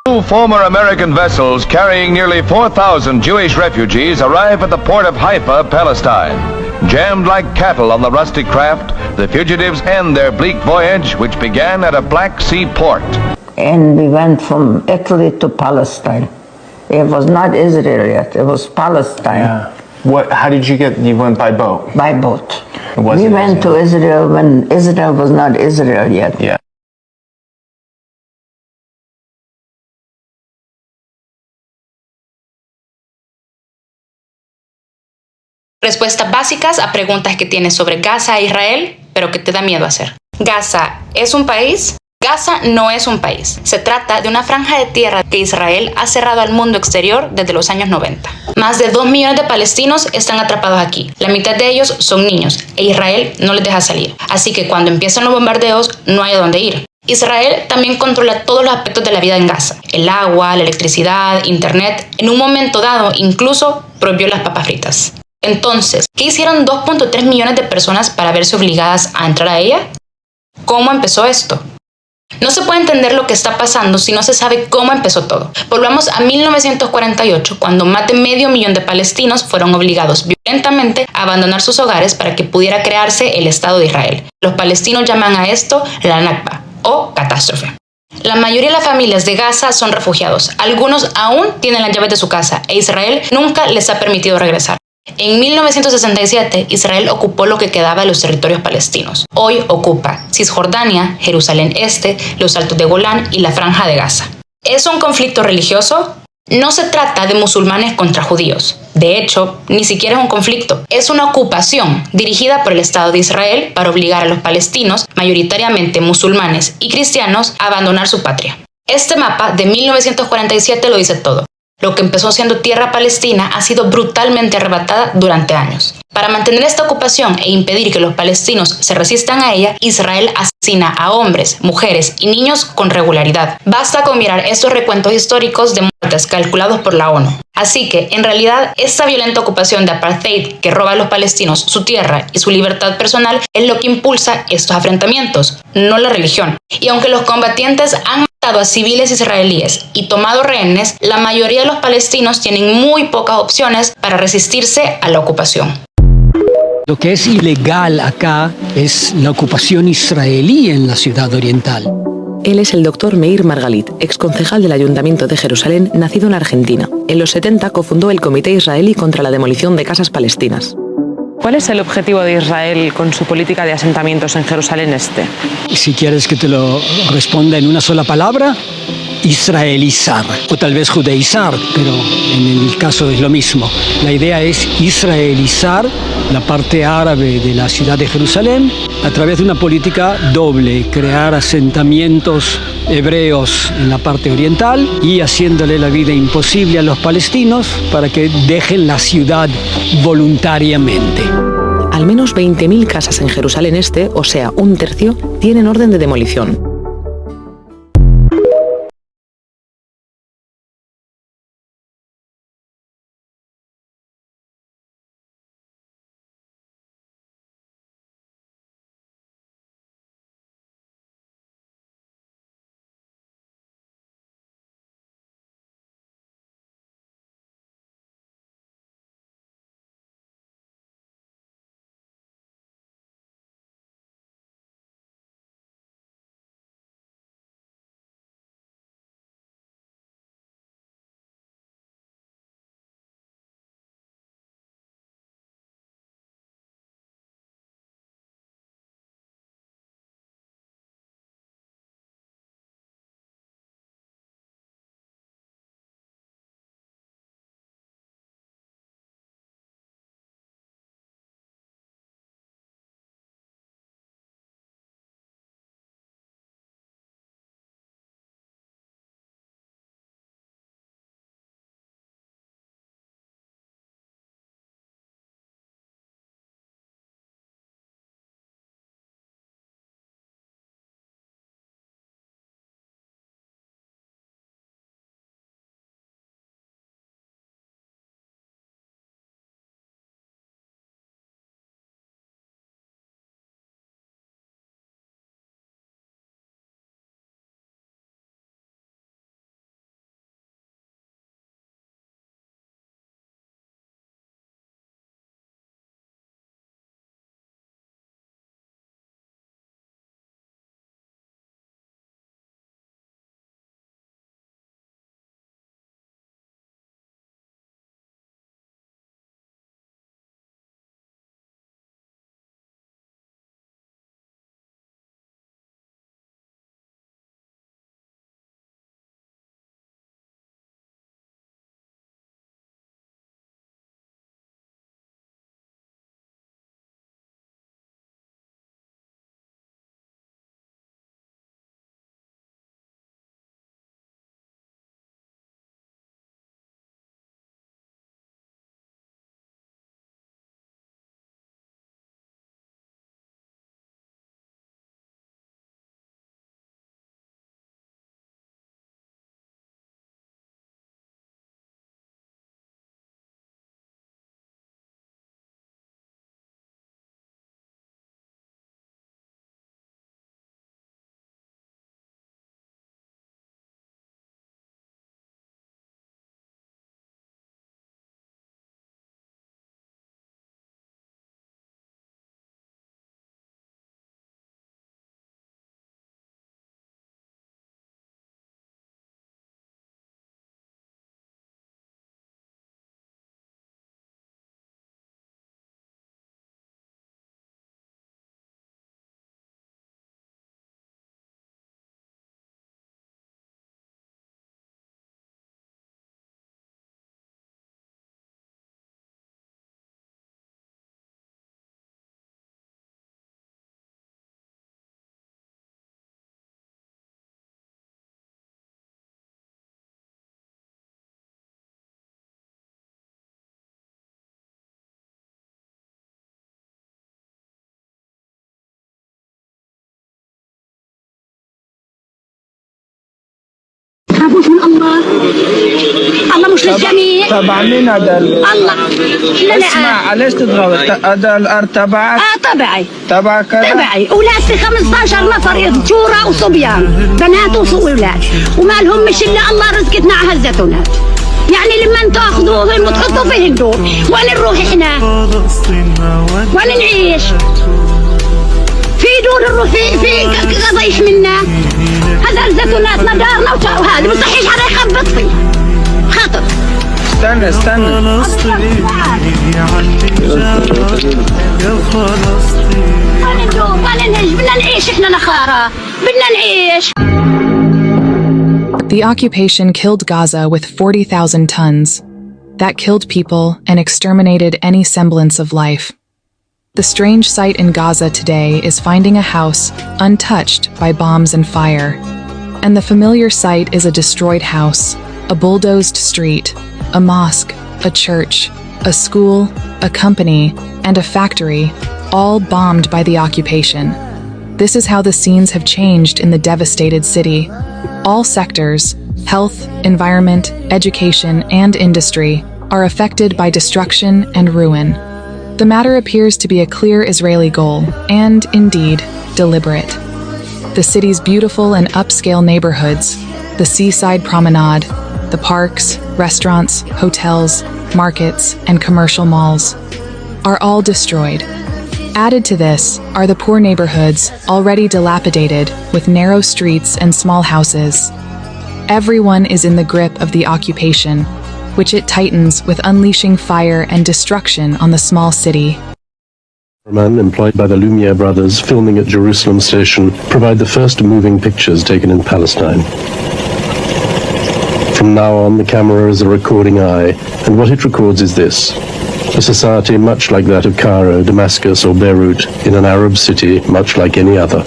Two former American vessels carrying nearly 4,000 Jewish refugees arrive at the port of Haifa, Palestine. Jammed like cattle on the rusty craft, the fugitives end their bleak voyage, which began at a Black Sea port. And we went from Italy to Palestine. It was not Israel yet, it was Palestine. Yeah. How did you get, you went by boat? By boat. We went to Israel when Israel was not Israel yet. Yeah. Respuestas básicas a preguntas que tienes sobre Gaza e Israel, pero que te da miedo hacer. ¿Gaza es un país? Gaza no es un país. Se trata de una franja de tierra que Israel ha cerrado al mundo exterior desde los años 90. Más de 2 millones de palestinos están atrapados aquí. La mitad de ellos son niños e Israel no les deja salir. Así que cuando empiezan los bombardeos, no hay a dónde ir. Israel también controla todos los aspectos de la vida en Gaza. El agua, la electricidad, internet. En un momento dado, incluso prohibió las papas fritas. Entonces, ¿qué hicieron 2.3 millones de personas para verse obligadas a entrar a ella? ¿Cómo empezó esto? No se puede entender lo que está pasando si no se sabe cómo empezó todo. Volvamos a 1948, cuando más de 500.000 de palestinos fueron obligados violentamente a abandonar sus hogares para que pudiera crearse el Estado de Israel. Los palestinos llaman a esto la Nakba, o catástrofe. La mayoría de las familias de Gaza son refugiados. Algunos aún tienen las llaves de su casa e Israel nunca les ha permitido regresar. En 1967, Israel ocupó lo que quedaba de los territorios palestinos. Hoy ocupa Cisjordania, Jerusalén Este, los Altos de Golán y la Franja de Gaza. ¿Es un conflicto religioso? No se trata de musulmanes contra judíos. De hecho, ni siquiera es un conflicto. Es una ocupación dirigida por el Estado de Israel para obligar a los palestinos, mayoritariamente musulmanes y cristianos, a abandonar su patria. Este mapa de 1947 lo dice todo. Lo que empezó siendo tierra palestina ha sido brutalmente arrebatada durante años. Para mantener esta ocupación e impedir que los palestinos se resistan a ella, Israel asesina a hombres, mujeres y niños con regularidad. Basta con mirar estos recuentos históricos de muertes calculados por la ONU. Así que, en realidad, esta violenta ocupación de apartheid que roba a los palestinos su tierra y su libertad personal es lo que impulsa estos enfrentamientos, no la religión. Y aunque los combatientes han matado a civiles israelíes y tomado rehenes, la mayoría de los palestinos tienen muy pocas opciones para resistirse a la ocupación. Lo que es ilegal acá es la ocupación israelí en la ciudad oriental. Él es el doctor Meir Margalit, exconcejal del Ayuntamiento de Jerusalén, nacido en Argentina. En los 70 cofundó el Comité Israelí contra la demolición de casas palestinas. ¿Cuál es el objetivo de Israel con su política de asentamientos en Jerusalén Este? Si quieres que te lo responda en una sola palabra, israelizar, o tal vez judaizar, pero en el caso es lo mismo. La idea es israelizar la parte árabe de la ciudad de Jerusalén a través de una política doble, crear asentamientos hebreos en la parte oriental y haciéndole la vida imposible a los palestinos para que dejen la ciudad voluntariamente. Al menos 20.000 casas en Jerusalén Este, o sea, un tercio, tienen orden de demolición. تخافوش من الله. الله مش للجميع. تبع مين هذا؟ الله. لا اسمع ليش تضغط؟ هذا الارض تبعك؟ تبعي. تبعك تبعي. اولادي 15 نفر ذكوره وصبيان، بنات واولاد، وما لهمش الا الله رزقتنا على هالزيتونات. يعني لما تاخذوهم وتحطوا فيهن دور، وين نروح احنا؟ وين نعيش؟ في دور نروح في قضيش منا. هذا الزيتوناتنا دارنا وهذا ما صحيش حدا يخبط فيه. خطر. استنى وين ندور؟ وين نعيش؟ بدنا نعيش احنا نخارة، بدنا نعيش. The occupation killed Gaza with 40,000 tons. That killed people and exterminated any semblance of life. The strange sight in Gaza today is finding a house untouched by bombs and fire. And the familiar sight is a destroyed house, a bulldozed street, a mosque, a church, a school, a company, and a factory, all bombed by the occupation. This is how the scenes have changed in the devastated city. All sectors, health, environment, education, and industry, are affected by destruction and ruin. The matter appears to be a clear Israeli goal, and, indeed, deliberate. The city's beautiful and upscale neighborhoods, the seaside promenade, the parks, restaurants, hotels, markets, and commercial malls, are all destroyed. Added to this are the poor neighborhoods, already dilapidated, with narrow streets and small houses. Everyone is in the grip of the occupation, which it tightens with unleashing fire and destruction on the small city. Man employed by the Lumiere brothers filming at Jerusalem station provide the first moving pictures taken in Palestine. From now on, the camera is a recording eye, and what it records is this: a society much like that of Cairo, Damascus, or Beirut, in an Arab city much like any other.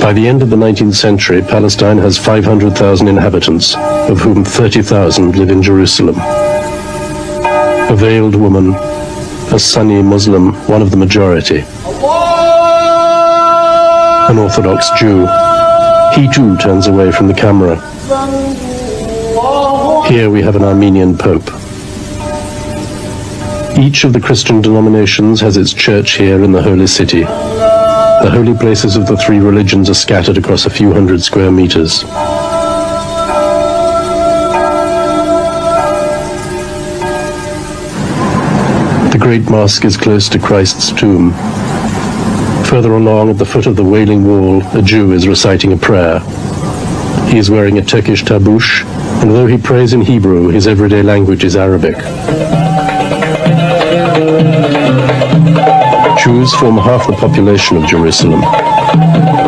By the end of the 19th century, Palestine has 500,000 inhabitants, of whom 30,000 live in Jerusalem. A veiled woman, a Sunni Muslim, one of the majority. An Orthodox Jew. He too turns away from the camera. Here we have an Armenian Pope. Each of the Christian denominations has its church here in the Holy City. The holy places of the three religions are scattered across a few hundred square meters. The Great Mosque is close to Christ's tomb. Further along, at the foot of the Wailing Wall, a Jew is reciting a prayer. He is wearing a Turkish tabush, and though he prays in Hebrew, his everyday language is Arabic. Jews form half the population of Jerusalem,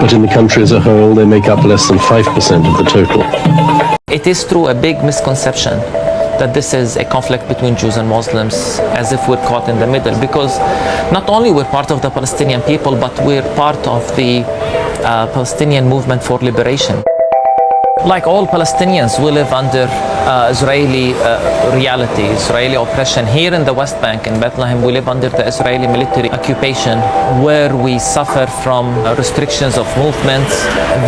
but in the country as a whole, they make up less than 5% of the total. It is true, a big misconception that this is a conflict between Jews and Muslims, as if we're caught in the middle, because not only we're part of the Palestinian people, but we're part of the Palestinian movement for liberation. Like all Palestinians, we live under Israeli reality, Israeli oppression. Here in the West Bank, in Bethlehem, we live under the Israeli military occupation, where we suffer from restrictions of movements,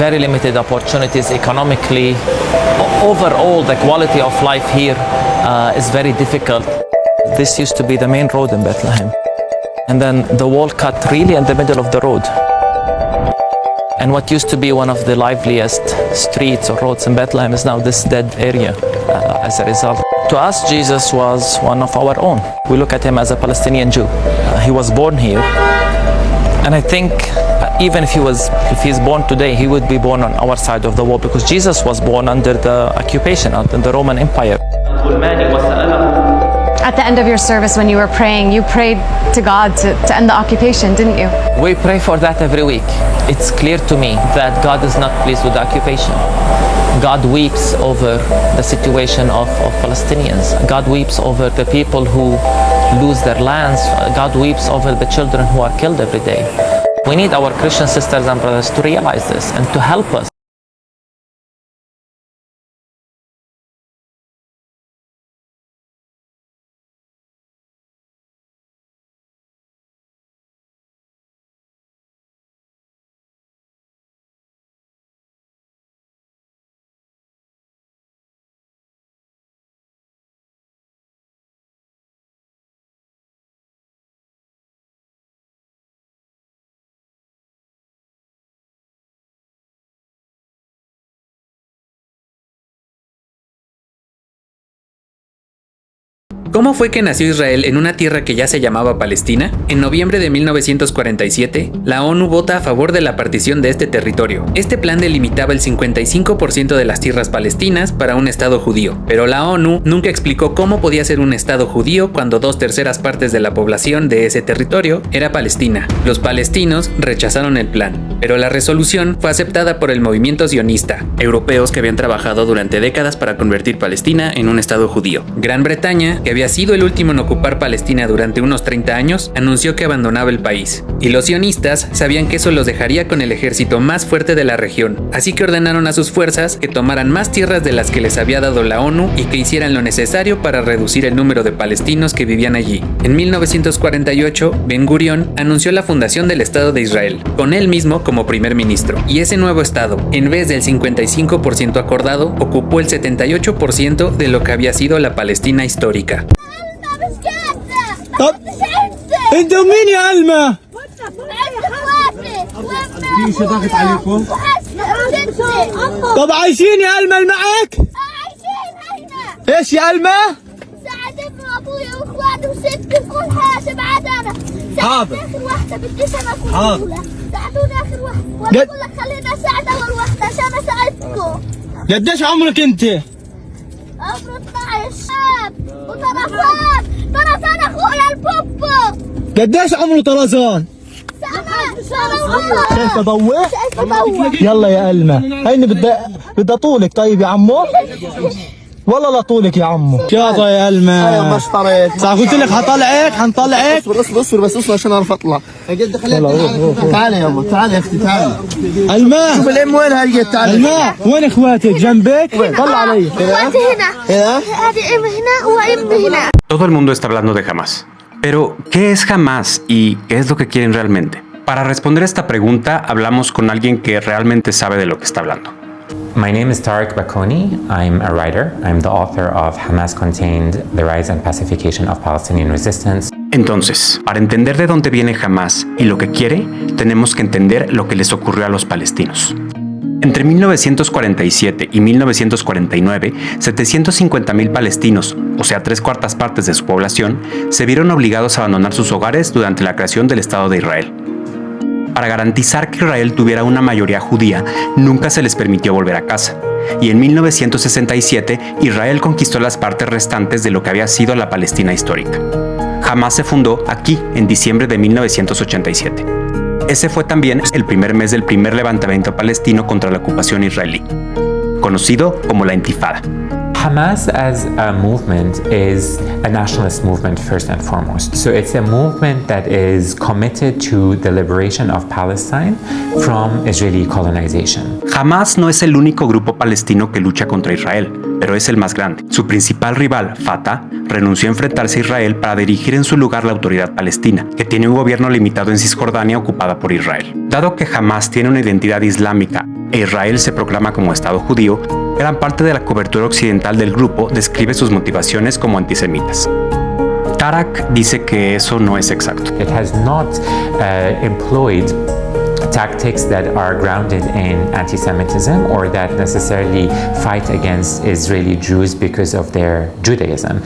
very limited opportunities economically. Overall, the quality of life here is very difficult. This used to be the main road in Bethlehem. And then the wall cut really in the middle of the road. And what used to be one of the liveliest streets or roads in Bethlehem is now this dead area as a result. To us, Jesus was one of our own. We look at him as a Palestinian Jew. He was born here. And I think even if he's born today, he would be born on our side of the wall, because Jesus was born under the occupation, under the Roman Empire. At the end of your service, when you were praying, you prayed to God to end the occupation, didn't you? We pray for that every week. It's clear to me that God is not pleased with the occupation. God weeps over the situation of Palestinians. God weeps over the people who lose their lands. God weeps over the children who are killed every day. We need our Christian sisters and brothers to realize this and to help us. ¿Cómo fue que nació Israel en una tierra que ya se llamaba Palestina? En noviembre de 1947, la ONU vota a favor de la partición de este territorio. Este plan delimitaba el 55% de las tierras palestinas para un estado judío, pero la ONU nunca explicó cómo podía ser un estado judío cuando 2/3 partes de la población de ese territorio era palestina. Los palestinos rechazaron el plan, pero la resolución fue aceptada por el movimiento sionista, europeos que habían trabajado durante décadas para convertir Palestina en un estado judío. Gran Bretaña, que había sido el último en ocupar Palestina durante unos 30 años, anunció que abandonaba el país. Y los sionistas sabían que eso los dejaría con el ejército más fuerte de la región, así que ordenaron a sus fuerzas que tomaran más tierras de las que les había dado la ONU y que hicieran lo necesario para reducir el número de palestinos que vivían allí. En 1948, Ben Gurión anunció la fundación del Estado de Israel, con él mismo como primer ministro. Y ese nuevo Estado, en vez del 55% acordado, ocupó el 78% de lo que había sido la Palestina histórica. طب انتوا مين يا علمة؟ في ضغط عليكم؟ طب عايشين يا علمة معك؟ عايشين ايش يا علمة؟ ساعد ابن وابويا واخواني وستي كل حاجة سبعات انا حاضر اخر واحدة بدي سنة كل اولى ساعدوني اخر واحدة وانا بقول لك خليني اساعد اول واحدة عشان اساعدكم. قديش عمرك انت؟ عمري 12 شاب وطرفان طرفان اخويا البوبو. قديش عمره طرزان؟ شايفه ضوء؟ شايفه ضوء. يلا يا ألمة هيني بدها طولك. طيب يا عمو والله لا طولك يا عمو. يلا يا ألمة ايوه ما اشتريت صح قلت لك هنطلعك اصبر بس اصبر عشان اعرف اطلع. تعالي يا امه تعالي يا اختي تعالي. ألمة شوف الام وين هي تعالي. ألمة وين اخواتك جنبك؟ طلع علي. اخواتي هنا هذه ام هنا وام هنا. Todo el mundo está hablando de Hamás. Pero, ¿qué es Hamás y qué es lo que quieren realmente? Para responder esta pregunta, hablamos con alguien que realmente sabe de lo que está hablando. My name is Tariq Bakoni. I'm a writer. I'm the author of Hamas Contained: The Rise and Pacification of Palestinian Resistance. Entonces, para entender de dónde viene Hamás y lo que quiere, tenemos que entender lo que les ocurrió a los palestinos. Entre 1947 y 1949, 750.000 palestinos, o sea 3/4 partes de su población, se vieron obligados a abandonar sus hogares durante la creación del Estado de Israel. Para garantizar que Israel tuviera una mayoría judía, nunca se les permitió volver a casa, y en 1967 Israel conquistó las partes restantes de lo que había sido la Palestina histórica. Hamás se fundó aquí en diciembre de 1987. Ese fue también el primer mes del primer levantamiento palestino contra la ocupación israelí, conocido como la Intifada. Hamas as a movement is a nationalist movement first and foremost. So it's a movement that is committed to the liberation of Palestine from Israeli colonization. Hamas no es el único grupo palestino que lucha contra Israel, pero es el más grande. Su principal rival, Fatah, renunció a enfrentarse a Israel para dirigir en su lugar la autoridad palestina, que tiene un gobierno limitado en Cisjordania ocupada por Israel. Dado que Hamas tiene una identidad islámica e Israel se proclama como Estado judío, gran parte de la cobertura occidental del grupo describe sus motivaciones como antisemitas. Tarak dice que eso no es exacto. It has not employed tactics that are grounded in anti-Semitism or that necessarily fight against Israeli Jews because of their Judaism,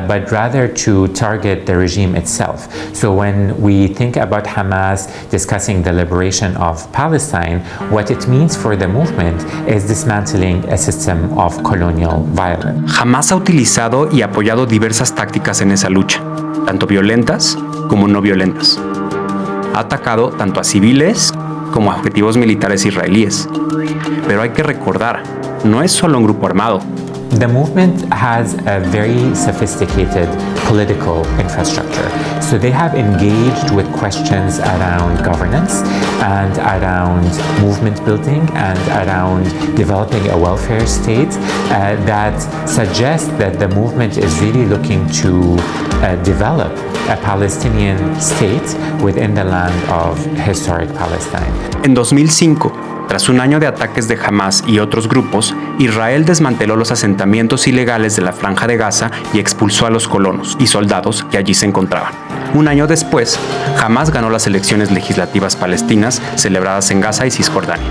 but rather to target the regime itself. So when we think about Hamas discussing the liberation of Palestine, what it means for the movement is dismantling a system of colonial violence. Hamas ha utilizado y apoyado diversas tácticas en esa lucha, tanto violentas como no violentas. Ha atacado tanto a civiles como a objetivos militares israelíes. Pero hay que recordar, no es solo un grupo armado. The movement has a very sophisticated political infrastructure. So they have engaged with questions around governance and around movement building and around developing a welfare state that suggests that the movement is really looking to develop a Palestinian state within the land of historic Palestine. En 2005, tras un año de ataques de Hamas y otros grupos, Israel desmanteló los asentamientos ilegales de la Franja de Gaza y expulsó a los colonos y soldados que allí se encontraban. Un año después, Hamas ganó las elecciones legislativas palestinas celebradas en Gaza y Cisjordania.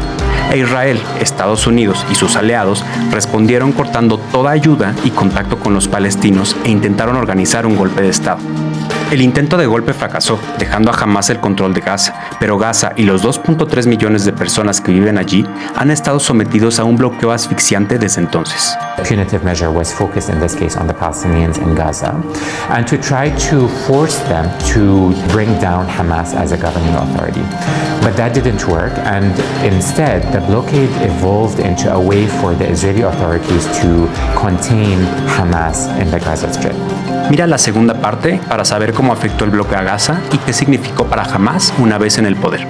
e Israel, Estados Unidos y sus aliados respondieron cortando toda ayuda y contacto con los palestinos e intentaron organizar un golpe de Estado. El intento de golpe fracasó, dejando a Hamás el control de Gaza, pero Gaza y los 2.3 millones de personas que viven allí han estado sometidos a un bloqueo asfixiante desde entonces. The punitive measure was focused in this case on the Palestinians in Gaza and to try to force them to bring down Hamas as a governing authority. But that didn't work, and instead the blockade evolved into a way for the Israeli authorities to contain Hamas in the Gaza Strip. Mira la segunda parte para saber cómo afectó el bloqueo a Gaza y qué significó para Hamás una vez en el poder.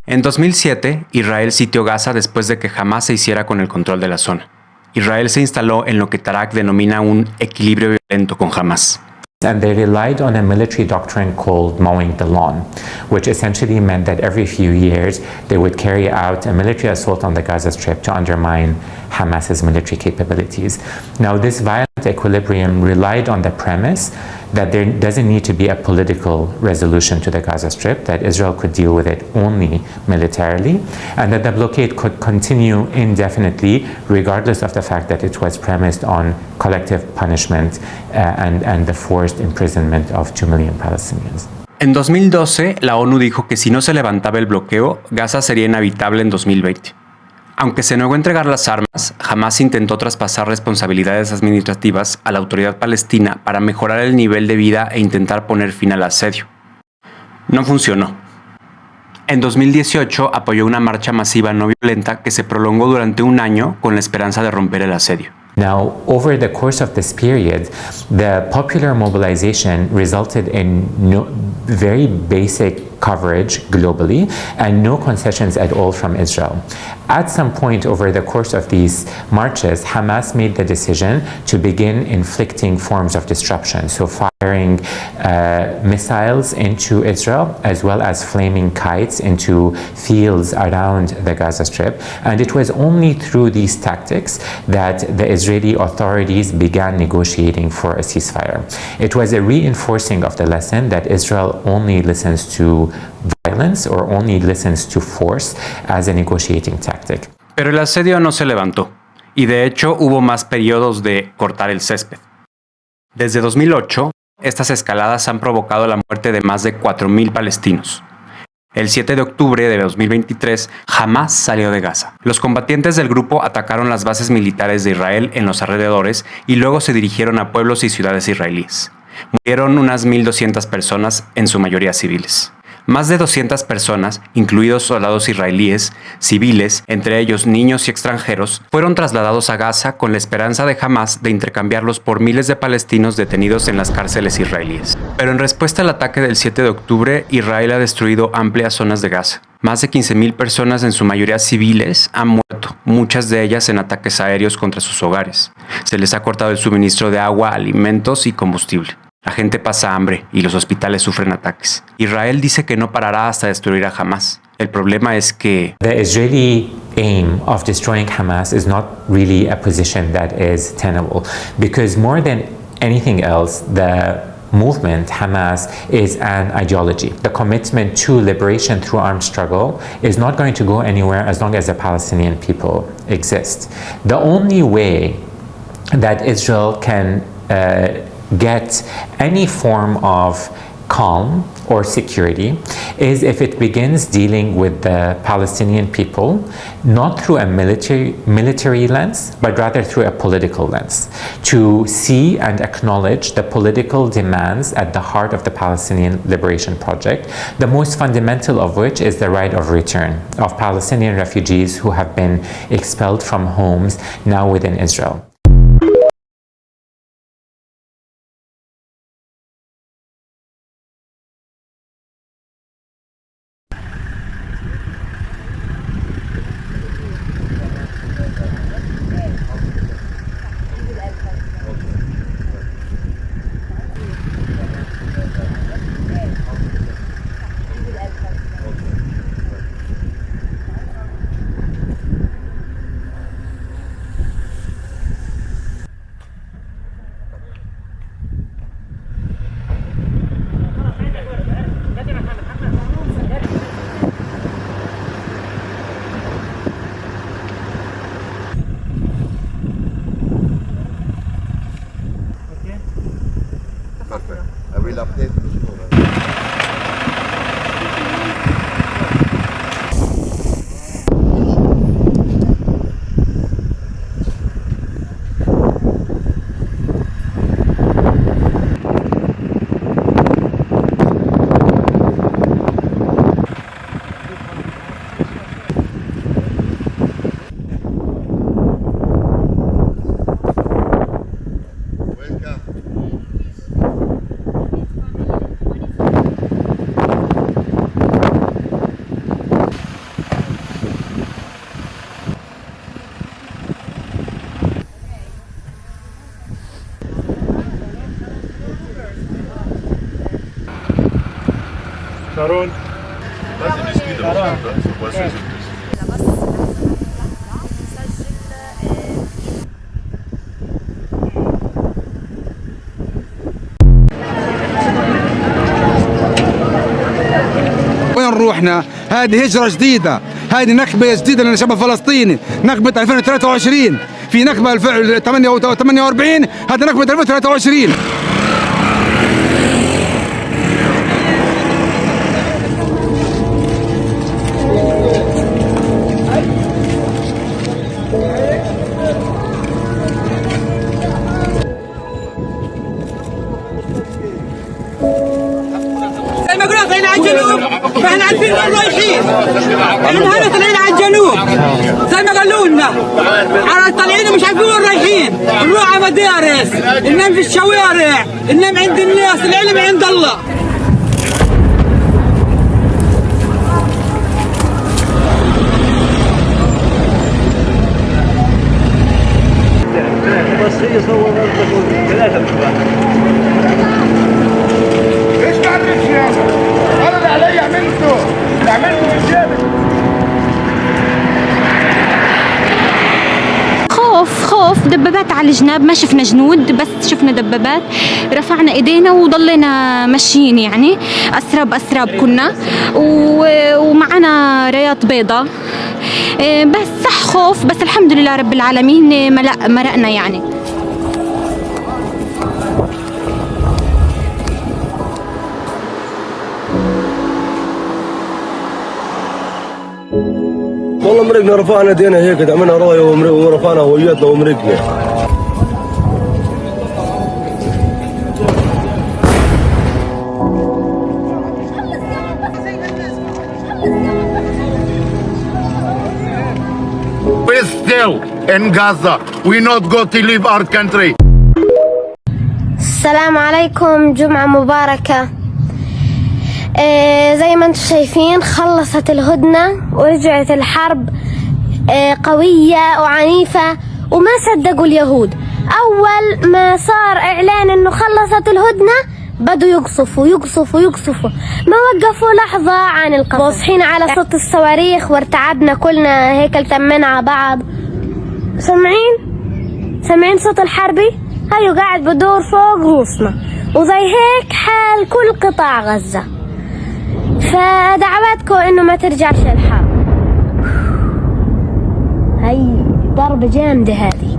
En 2007, Israel sitió Gaza después de que Hamás se hiciera con el control de la zona. Israel se instaló en lo que Tarak denomina un equilibrio violento con Hamás. And they relied on a military doctrine called mowing the lawn, which essentially meant that every few years they would carry out a military assault on the Gaza Strip to undermine Hamas's military capabilities. Now, this violent equilibrium relied on the premise that there doesn't need to be a political resolution to the Gaza Strip, that Israel could deal with it only militarily, and that the blockade could continue indefinitely, regardless of the fact that it was premised on collective punishment and the forced imprisonment of 2 million Palestinians. En 2012, la ONU dijo que si no se levantaba el bloqueo, Gaza sería inhabitable en 2020. Aunque se negó a entregar las armas, Hamás intentó traspasar responsabilidades administrativas a la autoridad palestina para mejorar el nivel de vida e intentar poner fin al asedio. No funcionó. En 2018 apoyó una marcha masiva no violenta que se prolongó durante un año con la esperanza de romper el asedio. Now, over the course of this period, the popular mobilization resulted in very basic coverage globally and no concessions at all from Israel. At some point over the course of these marches, Hamas made the decision to begin inflicting forms of disruption, so firing missiles into Israel as well as flaming kites into fields around the Gaza Strip. And it was only through these tactics that the Israeli authorities began negotiating for a ceasefire. It was a reinforcing of the lesson that Israel only listens to violence or only listens to force as a negotiating tactic. Pero el asedio no se levantó, y de hecho hubo más periodos de cortar el césped. Desde 2008, estas escaladas han provocado la muerte de más de 4.000 palestinos. El 7 de octubre de 2023, Hamás salió de Gaza. Los combatientes del grupo atacaron las bases militares de Israel en los alrededores y luego se dirigieron a pueblos y ciudades israelíes. Murieron unas 1.200 personas, en su mayoría civiles. Más de 200 personas, incluidos soldados israelíes, civiles, entre ellos niños y extranjeros, fueron trasladados a Gaza con la esperanza de Hamás de intercambiarlos por miles de palestinos detenidos en las cárceles israelíes. Pero en respuesta al ataque del 7 de octubre, Israel ha destruido amplias zonas de Gaza. Más de 15.000 personas, en su mayoría civiles, han muerto, muchas de ellas en ataques aéreos contra sus hogares. Se les ha cortado el suministro de agua, alimentos y combustible. La gente pasa hambre y los hospitales sufren ataques. Israel dice que no parará hasta destruir a Hamás. El problema es que the Israeli aim of destroying Hamas is not really a position that is tenable, because more than anything else, the movement, Hamas, is an ideology. The commitment to liberation through armed struggle is not going to go anywhere as long as the Palestinian people exist. The only way that Israel can get any form of calm or security is if it begins dealing with the Palestinian people, not through a military lens, but rather through a political lens, to see and acknowledge the political demands at the heart of the Palestinian Liberation Project, the most fundamental of which is the right of return of Palestinian refugees who have been expelled from homes now within Israel. Sharon. وين روحنا؟ هذه هجرة جديدة، هذه نكبة جديدة للشعب الفلسطيني، نكبة 2023، في نكبة 48، هذا نكبة 2023. زي ما قلنا طلعنا على الجنوب فاحنا عارفين وين رايحين. احنا هنا طلعنا على الجنوب زي ما قالوا لنا، طالعين مش عارفين وين رايحين، نروح على مدارس، ننام في الشوارع، ننام عند الناس، العلم عند الله. ايش بعرفش يا انا اللي علي عملته، اللي عملته بالجامد. خوف دبابات على الجناب، ما شفنا جنود بس شفنا دبابات، رفعنا ايدينا وضلينا ماشيين يعني اسراب كنا ومعنا رايات بيضة، بس صح خوف، بس الحمد لله رب العالمين مرقنا يعني. والله مرقنا، رفعنا ايدينا هيك عملنا رايه ورفعنا هويتنا ومرقنا. We're still in Gaza. We not go to leave our country. السلام عليكم، جمعة مباركة. زي ما انتم شايفين خلصت الهدنة ورجعت الحرب قوية وعنيفة، وما صدقوا اليهود. أول ما صار إعلان إنه خلصت الهدنة بدوا يقصفوا، ما وقفوا لحظة عن القصف. واصحين على صوت الصواريخ وارتعبنا كلنا هيك، التمنا على بعض. سامعين صوت الحربي؟ هيو قاعد بدور فوق روسنا، وزي هيك حال كل قطاع غزة. فدعواتكم إنه ما ترجعش الحرب، هي ضربة جامدة هذه.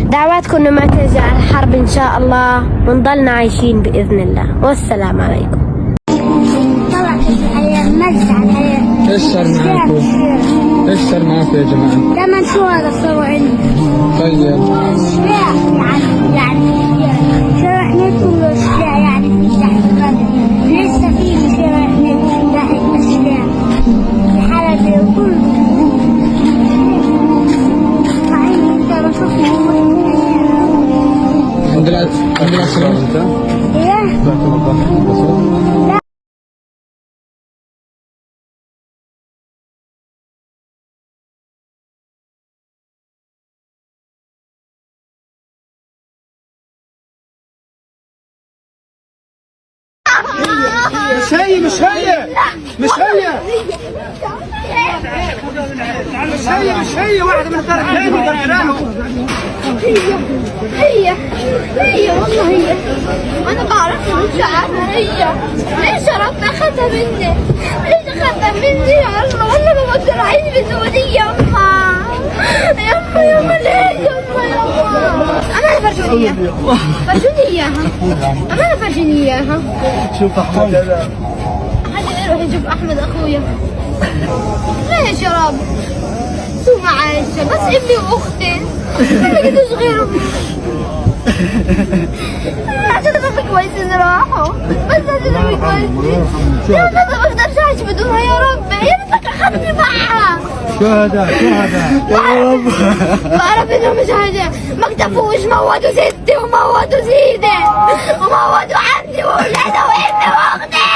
دعواتكم إنه ما ترجع الحرب إن شاء الله، ونضلنا عايشين بإذن الله. والسلام عليكم. ايش صار معاكم؟ ايش صار معاكم يا جماعة؟ لما شو هذا صاروا عندي. طيب. يعني شرح نت واشياء يعني في تحت الغد. لسه في شرح نت تحت اشياء. في حالة وكل. الحمد لله سلامتك. مش هي واحدة من الثلاث. هي والله هي. أنا بعرفها مش عارفة هي. ليش ربنا أخذها مني؟ ليش أخذها مني يا الله؟ والله ما بقدر أعيش بسعودية يما. يما ليه يما. أنا اللي برجع هي؟ فرجوني اياها. انا فرجيني اياها. شوف احمد هذا. حد يروح يشوف احمد اخويا. ليش يا رب؟ شو معايشة بس ابني واختي. ما لقيتوش غيرهم. عشان ربي كويسين راحوا. بس عشان ربي كويسين. يا رب ما اقدرش اعيش بدونها يا ربي. يا ريتك اخذني معها. شهداء يا رب. بعرف انهم مش حاجة. ما اكتفوش موتوا ستي وموتوا سيدي وموتوا عمتي واولادي وابني واختي.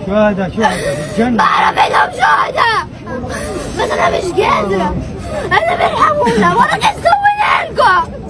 شهداء بالجنة. بعرف انهم شهداء. بس انا مش قادرة. انا بيرحمونا وانا قاعد اسوي لكم.